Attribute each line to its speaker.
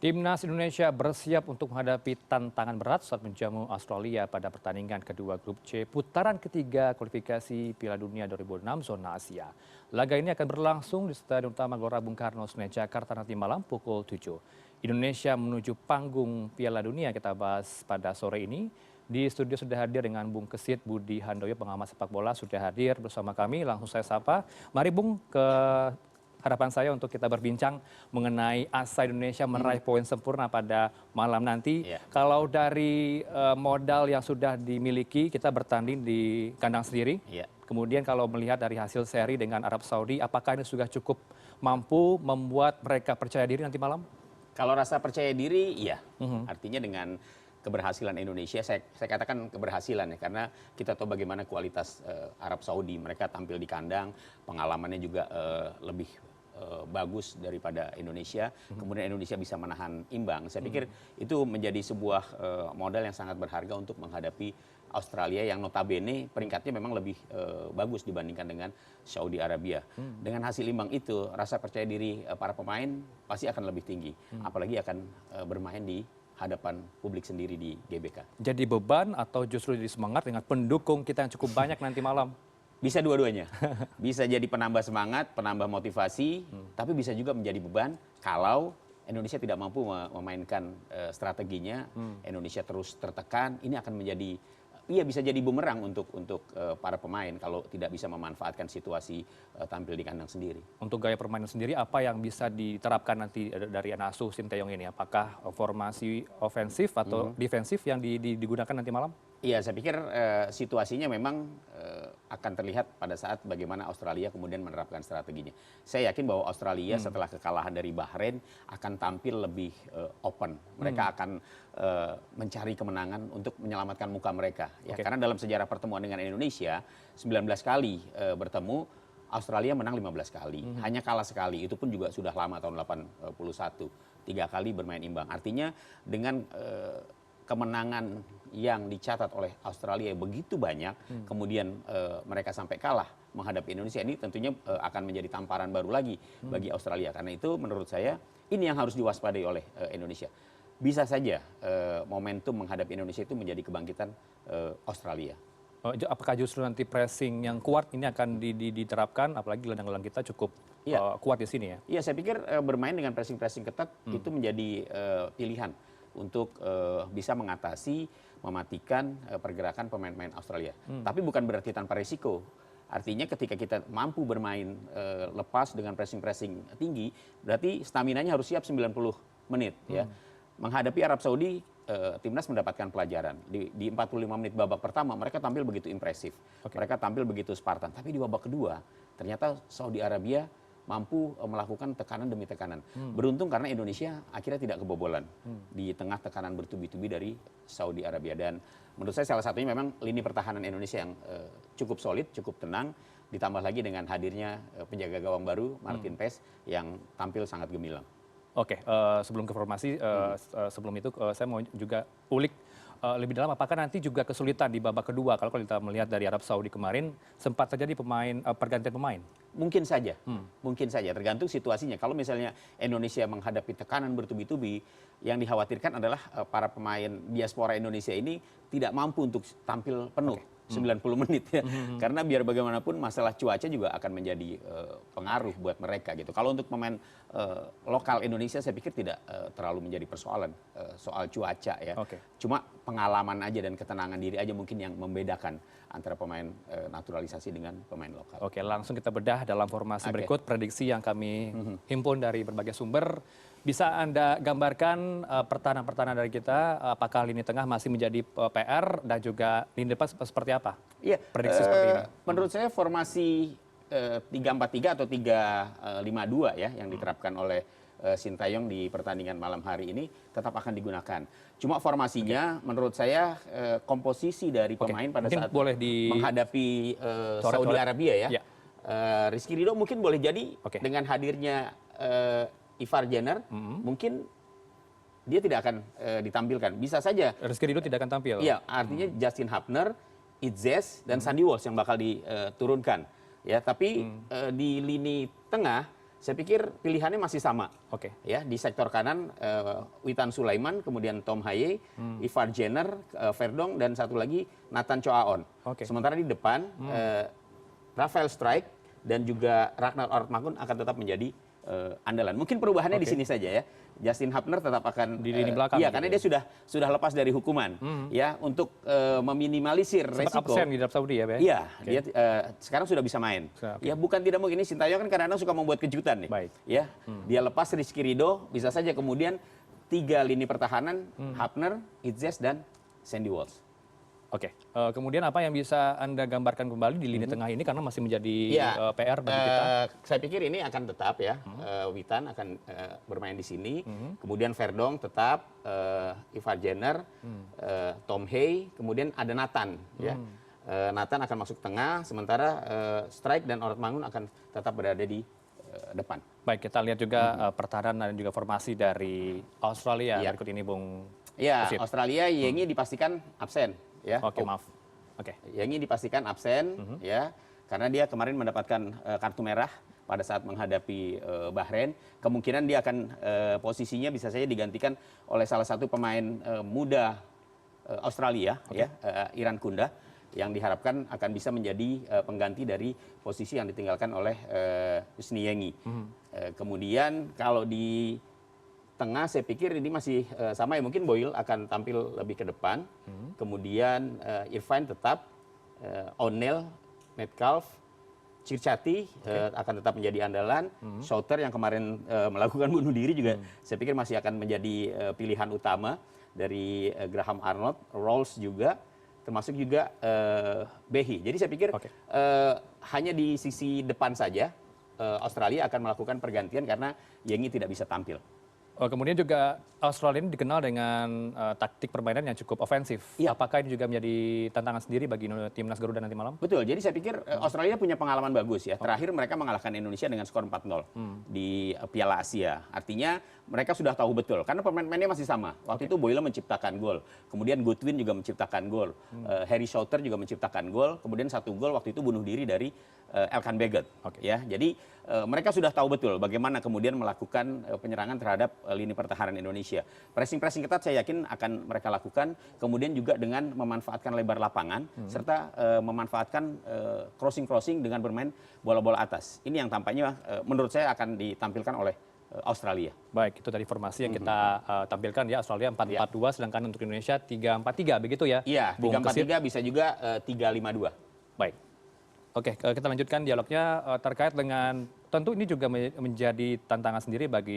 Speaker 1: Timnas Indonesia bersiap untuk menghadapi tantangan berat saat menjamu Australia pada pertandingan kedua grup C putaran ketiga kualifikasi Piala Dunia 2006 zona Asia. Laga ini akan berlangsung di Stadion Utama Gelora Bung Karno, Senen, Jakarta nanti malam pukul 7. Indonesia menuju panggung Piala Dunia kita bahas pada sore ini. Di studio sudah hadir dengan Bung Kesit Budi Handoyo, pengamat sepak bola, sudah hadir bersama kami. Langsung saya sapa. Mari Bung, ke harapan saya untuk kita berbincang mengenai asa Indonesia meraih poin sempurna pada malam nanti. Kalau dari modal yang sudah dimiliki, kita bertanding di kandang sendiri. Kemudian kalau melihat dari hasil seri dengan Arab Saudi, apakah ini sudah cukup mampu membuat mereka percaya diri nanti malam?
Speaker 2: Kalau rasa percaya diri, iya. Artinya dengan keberhasilan Indonesia, saya katakan keberhasilan ya, karena kita tahu bagaimana kualitas Arab Saudi. Mereka tampil di kandang, pengalamannya juga lebih bagus daripada Indonesia. Kemudian Indonesia bisa menahan imbang. Saya pikir itu menjadi sebuah modal yang sangat berharga untuk menghadapi Australia yang notabene peringkatnya memang lebih bagus dibandingkan dengan Saudi Arabia. Dengan hasil imbang itu, rasa percaya diri para pemain pasti akan lebih tinggi. Apalagi akan bermain di hadapan publik sendiri di GBK.
Speaker 1: Jadi beban atau justru jadi semangat dengan pendukung kita yang cukup banyak nanti malam?
Speaker 2: Bisa dua-duanya. Bisa jadi penambah semangat, penambah motivasi, tapi bisa juga menjadi beban kalau Indonesia tidak mampu memainkan strateginya. Indonesia terus tertekan, ini akan menjadi, bisa jadi bumerang untuk para pemain kalau tidak bisa memanfaatkan situasi tampil di kandang sendiri.
Speaker 1: Untuk gaya permainan sendiri, apa yang bisa diterapkan nanti dari anak asuh Sinteyong ini? Apakah formasi ofensif atau defensif yang digunakan nanti malam?
Speaker 2: Iya, saya pikir situasinya memang akan terlihat pada saat bagaimana Australia kemudian menerapkan strateginya. Saya yakin bahwa Australia setelah kekalahan dari Bahrain akan tampil lebih open. Mereka akan mencari kemenangan untuk menyelamatkan muka mereka. Ya, karena dalam sejarah pertemuan dengan Indonesia, 19 kali bertemu, Australia menang 15 kali. Hanya kalah sekali, itu pun juga sudah lama, tahun 81. 3 kali bermain imbang. Artinya dengan kemenangan yang dicatat oleh Australia begitu banyak, kemudian mereka sampai kalah menghadapi Indonesia, ini tentunya akan menjadi tamparan baru lagi bagi Australia. Karena itu menurut saya ini yang harus diwaspadai oleh Indonesia. Bisa saja momentum menghadapi Indonesia itu menjadi kebangkitan Australia.
Speaker 1: Apakah justru nanti pressing yang kuat ini akan diterapkan, apalagi gelandang kita cukup kuat di sini ya? Iya,
Speaker 2: saya pikir bermain dengan pressing ketat itu menjadi pilihan untuk bisa mengatasi, mematikan pergerakan pemain-pemain Australia. Tapi bukan berarti tanpa risiko. Artinya ketika kita mampu bermain lepas dengan pressing tinggi, berarti staminanya harus siap 90 menit. Ya. Menghadapi Arab Saudi, timnas mendapatkan pelajaran. Di 45 menit babak pertama, mereka tampil begitu impresif. Mereka tampil begitu Spartan. Tapi di babak kedua, ternyata Saudi Arabia mampu melakukan tekanan demi tekanan. Beruntung karena Indonesia akhirnya tidak kebobolan di tengah tekanan bertubi-tubi dari Saudi Arabia. Dan menurut saya salah satunya memang lini pertahanan Indonesia yang cukup solid, cukup tenang. Ditambah lagi dengan hadirnya penjaga gawang baru, Martin Paes, yang tampil sangat gemilang.
Speaker 1: Oke, sebelum ke formasi, sebelum itu saya mau juga ulik lebih dalam, apakah nanti juga kesulitan di babak kedua? Kalau kita melihat dari Arab Saudi kemarin, sempat terjadi pergantian pemain.
Speaker 2: Mungkin saja, tergantung situasinya. Kalau misalnya Indonesia menghadapi tekanan bertubi-tubi, yang dikhawatirkan adalah para pemain diaspora Indonesia ini tidak mampu untuk tampil penuh 90 menit ya. Karena biar bagaimanapun masalah cuaca juga akan menjadi pengaruh buat mereka gitu. Kalau untuk pemain lokal Indonesia saya pikir tidak terlalu menjadi persoalan soal cuaca ya. Cuma pengalaman aja dan ketenangan diri aja mungkin yang membedakan antara pemain naturalisasi dengan pemain lokal.
Speaker 1: Oke, langsung kita bedah dalam formasi berikut prediksi yang kami himpun dari berbagai sumber. Bisa Anda gambarkan pertahanan-pertahanan dari kita, apakah lini tengah masih menjadi PR dan juga lini depan seperti apa?
Speaker 2: Iya,
Speaker 1: prediksi seperti ini.
Speaker 2: Menurut saya formasi 3-4-3 atau 3-5-2 ya yang diterapkan oleh Sinteyong di pertandingan malam hari ini tetap akan digunakan. Cuma formasinya menurut saya komposisi dari pemain pada saat menghadapi Saudi Arabia ya. Rizky Ridho mungkin boleh jadi dengan hadirnya Ivar Jenner, mungkin dia tidak akan ditampilkan. Bisa saja.
Speaker 1: Rizky Ridho tidak akan tampil.
Speaker 2: Iya, artinya Justin Hapner, Itzes, dan Sandy Walsh yang bakal diturunkan. Ya, tapi di lini tengah Saya pikir pilihannya masih sama.
Speaker 1: Oke.
Speaker 2: Ya, di sektor kanan Witan Sulaiman, kemudian Tom Haye, Ivar Jenner, Verdonk, dan satu lagi Nathan Choaon.
Speaker 1: Oke.
Speaker 2: Sementara di depan Rafael Struijk dan juga Ragnar Ortmagun akan tetap menjadi andalan. Mungkin perubahannya di sini saja ya. Justin Hubner tetap akan
Speaker 1: di lini belakang.
Speaker 2: Iya,
Speaker 1: gitu
Speaker 2: karena
Speaker 1: ya.
Speaker 2: dia sudah lepas dari hukuman ya untuk meminimalisir
Speaker 1: Sempat
Speaker 2: resiko.
Speaker 1: absen di Arab Saudi ya, Pak?
Speaker 2: Iya, dia sekarang sudah bisa main.
Speaker 1: Oke.
Speaker 2: Ya bukan tidak mungkin, ini Sintayong kan kadang-kadang suka membuat kejutan nih.
Speaker 1: Baik.
Speaker 2: Ya, dia lepas Rizky Ridho, bisa saja kemudian 3 lini pertahanan, Hubner, Itzes, dan Sandy Walsh.
Speaker 1: Oke. Kemudian apa yang bisa Anda gambarkan kembali di lini tengah ini karena masih menjadi
Speaker 2: Iya.
Speaker 1: PR bagi kita?
Speaker 2: Saya pikir ini akan tetap ya, Witan akan bermain di sini, kemudian Verdonk tetap, Ivar Jenner, Tom Haye, kemudian ada Nathan. Ya. Nathan akan masuk tengah, sementara Struijk dan Ortmagun akan tetap berada di depan.
Speaker 1: Baik, kita lihat juga pertahanan dan juga formasi dari Australia
Speaker 2: Iya.
Speaker 1: berikut ini, Bung.
Speaker 2: Ya,
Speaker 1: Kusit.
Speaker 2: Australia Yengi dipastikan absen. Ya.
Speaker 1: Oke, maaf. Oke.
Speaker 2: Yengi dipastikan absen, ya, karena dia kemarin mendapatkan kartu merah pada saat menghadapi Bahrain. Kemungkinan dia akan posisinya bisa saja digantikan oleh salah satu pemain muda Australia, ya, Iran Kunda, yang diharapkan akan bisa menjadi pengganti dari posisi yang ditinggalkan oleh Husni Yengi. Kemudian kalau di tengah saya pikir ini masih sama ya, mungkin Boyle akan tampil lebih ke depan, kemudian Irfan tetap, O'Neil, Metcalf, Circati akan tetap menjadi andalan, Shouter yang kemarin melakukan bunuh diri juga saya pikir masih akan menjadi pilihan utama dari Graham Arnold, Rawls juga, termasuk juga Behi. Jadi saya pikir hanya di sisi depan saja Australia akan melakukan pergantian karena Yengi tidak bisa tampil.
Speaker 1: Kemudian juga Australia ini dikenal dengan taktik permainan yang cukup ofensif.
Speaker 2: Iya.
Speaker 1: Apakah ini juga menjadi tantangan sendiri bagi timnas Garuda nanti malam?
Speaker 2: Betul, jadi saya pikir Australia punya pengalaman bagus ya. Terakhir mereka mengalahkan Indonesia dengan skor 4-0 di Piala Asia. Artinya mereka sudah tahu betul, karena pemain-pemainnya masih sama. Waktu itu Boyle menciptakan gol, kemudian Goodwin juga menciptakan gol, Harry Shouter juga menciptakan gol, kemudian 1 gol waktu itu bunuh diri dari Elkan Beget. Ya, jadi mereka sudah tahu betul bagaimana kemudian melakukan penyerangan terhadap lini pertahanan Indonesia. Pressing ketat saya yakin akan mereka lakukan, kemudian juga dengan memanfaatkan lebar lapangan, serta memanfaatkan crossing dengan bermain bola-bola atas. Ini yang tampaknya menurut saya akan ditampilkan oleh Australia.
Speaker 1: Baik, itu tadi formasi yang kita tampilkan ya, Australia 4-4-2, sedangkan untuk Indonesia 3-4-3, begitu ya?
Speaker 2: Iya,
Speaker 1: Bung Kusit?
Speaker 2: 3-4-3 bisa juga 3-5-2.
Speaker 1: Baik. Oke, kita lanjutkan dialognya terkait dengan, tentu ini juga menjadi tantangan sendiri bagi